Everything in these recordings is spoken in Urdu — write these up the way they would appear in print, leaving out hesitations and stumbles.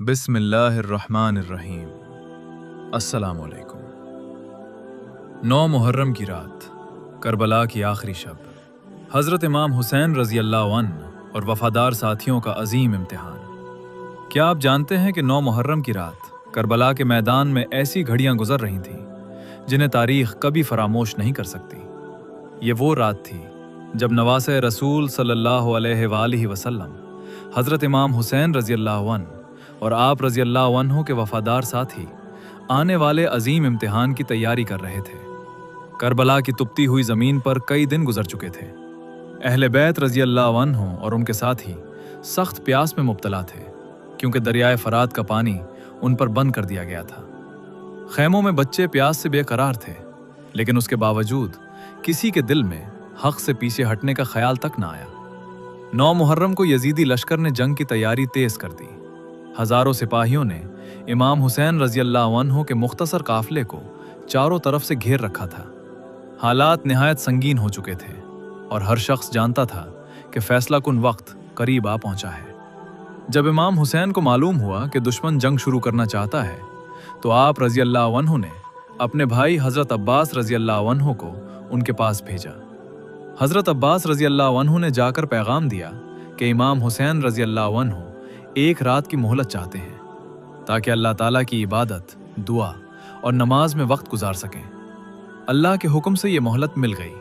بسم اللہ الرحمن الرحیم۔ السلام علیکم۔ 9 محرم کی رات، کربلا کی آخری شب، حضرت امام حسین رضی اللہ عنہ اور وفادار ساتھیوں کا عظیم امتحان۔ کیا آپ جانتے ہیں کہ 9 محرم کی رات کربلا کے میدان میں ایسی گھڑیاں گزر رہی تھیں جنہیں تاریخ کبھی فراموش نہیں کر سکتی؟ یہ وہ رات تھی جب نواسۂ رسول صلی اللہ علیہ وآلہ وسلم حضرت امام حسین رضی اللہ عنہ اور آپ رضی اللہ عنہ کے وفادار ساتھی آنے والے عظیم امتحان کی تیاری کر رہے تھے۔ کربلا کی تپتی ہوئی زمین پر کئی دن گزر چکے تھے۔ اہل بیت رضی اللہ عنہ اور ان کے ساتھی سخت پیاس میں مبتلا تھے، کیونکہ دریائے فرات کا پانی ان پر بند کر دیا گیا تھا۔ خیموں میں بچے پیاس سے بے قرار تھے، لیکن اس کے باوجود کسی کے دل میں حق سے پیچھے ہٹنے کا خیال تک نہ آیا۔ 9 محرم کو یزیدی لشکر نے جنگ کی تیاری تیز کر دی۔ ہزاروں سپاہیوں نے امام حسین رضی اللہ عنہ کے مختصر قافلے کو چاروں طرف سے گھیر رکھا تھا۔ حالات نہایت سنگین ہو چکے تھے اور ہر شخص جانتا تھا کہ فیصلہ کن وقت قریب آ پہنچا ہے۔ جب امام حسین کو معلوم ہوا کہ دشمن جنگ شروع کرنا چاہتا ہے تو آپ رضی اللہ عنہ نے اپنے بھائی حضرت عباس رضی اللہ عنہ کو ان کے پاس بھیجا۔ حضرت عباس رضی اللہ عنہ نے جا کر پیغام دیا کہ امام حسین رضی اللہ عنہ ایک رات کی مہلت چاہتے ہیں تاکہ اللہ تعالیٰ کی عبادت، دعا اور نماز میں وقت گزار سکیں۔ اللہ کے حکم سے یہ مہلت مل گئی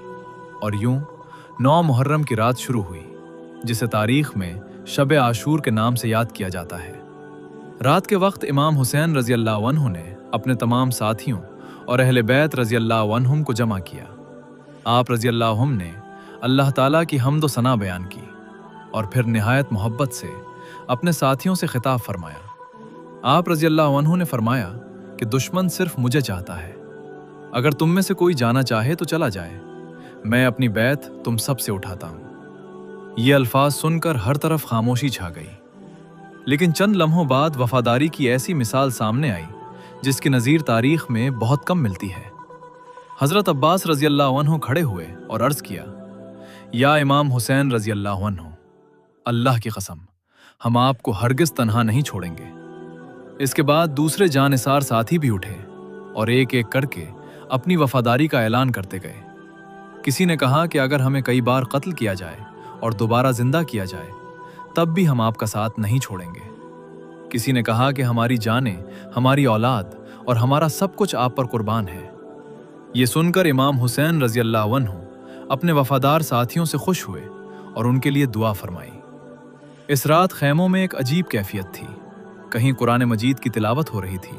اور یوں 9 محرم کی رات شروع ہوئی، جسے تاریخ میں شب عاشور کے نام سے یاد کیا جاتا ہے۔ رات کے وقت امام حسین رضی اللہ عنہ نے اپنے تمام ساتھیوں اور اہل بیت رضی اللہ عنہم کو جمع کیا۔ آپ رضی اللہ عنہ نے اللہ تعالیٰ کی حمد و ثنا بیان کی اور پھر نہایت محبت سے اپنے ساتھیوں سے خطاب فرمایا۔ آپ رضی اللہ عنہ نے فرمایا کہ دشمن صرف مجھے چاہتا ہے، اگر تم میں سے کوئی جانا چاہے تو چلا جائے، میں اپنی بیعت تم سب سے اٹھاتا ہوں۔ یہ الفاظ سن کر ہر طرف خاموشی چھا گئی، لیکن چند لمحوں بعد وفاداری کی ایسی مثال سامنے آئی جس کی نظیر تاریخ میں بہت کم ملتی ہے۔ حضرت عباس رضی اللہ عنہ کھڑے ہوئے اور عرض کیا، یا امام حسین رضی اللہ عنہ، اللہ کی قسم ہم آپ کو ہرگز تنہا نہیں چھوڑیں گے۔ اس کے بعد دوسرے جانثار ساتھی بھی اٹھے اور ایک ایک کر کے اپنی وفاداری کا اعلان کرتے گئے۔ کسی نے کہا کہ اگر ہمیں کئی بار قتل کیا جائے اور دوبارہ زندہ کیا جائے تب بھی ہم آپ کا ساتھ نہیں چھوڑیں گے۔ کسی نے کہا کہ ہماری جانیں، ہماری اولاد اور ہمارا سب کچھ آپ پر قربان ہے۔ یہ سن کر امام حسین رضی اللہ عنہ اپنے وفادار ساتھیوں سے خوش ہوئے اور ان کے لیے دعا فرمائی۔ اس رات خیموں میں ایک عجیب کیفیت تھی۔ کہیں قرآن مجید کی تلاوت ہو رہی تھی،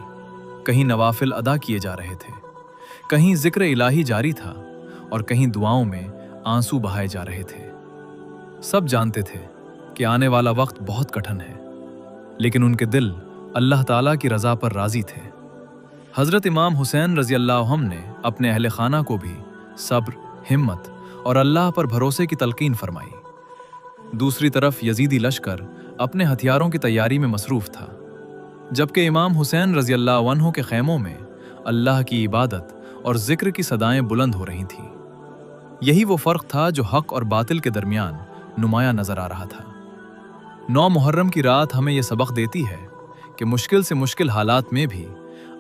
کہیں نوافل ادا کیے جا رہے تھے، کہیں ذکر الہی جاری تھا اور کہیں دعاؤں میں آنسو بہائے جا رہے تھے۔ سب جانتے تھے کہ آنے والا وقت بہت کٹھن ہے، لیکن ان کے دل اللہ تعالیٰ کی رضا پر راضی تھے۔ حضرت امام حسین رضی اللہ عنہ نے اپنے اہل خانہ کو بھی صبر، ہمت اور اللہ پر بھروسے کی تلقین فرمائی۔ دوسری طرف یزیدی لشکر اپنے ہتھیاروں کی تیاری میں مصروف تھا، جبکہ امام حسین رضی اللہ عنہ کے خیموں میں اللہ کی عبادت اور ذکر کی صدائیں بلند ہو رہی تھیں۔ یہی وہ فرق تھا جو حق اور باطل کے درمیان نمایاں نظر آ رہا تھا۔ 9 محرم کی رات ہمیں یہ سبق دیتی ہے کہ مشکل سے مشکل حالات میں بھی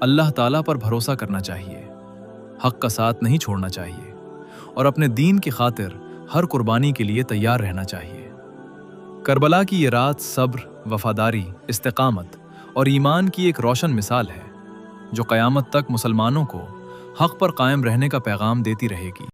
اللہ تعالیٰ پر بھروسہ کرنا چاہیے، حق کا ساتھ نہیں چھوڑنا چاہیے اور اپنے دین کی خاطر ہر قربانی کے لیے تیار رہنا چاہیے۔ کربلا کی یہ رات صبر، وفاداری، استقامت اور ایمان کی ایک روشن مثال ہے جو قیامت تک مسلمانوں کو حق پر قائم رہنے کا پیغام دیتی رہے گی۔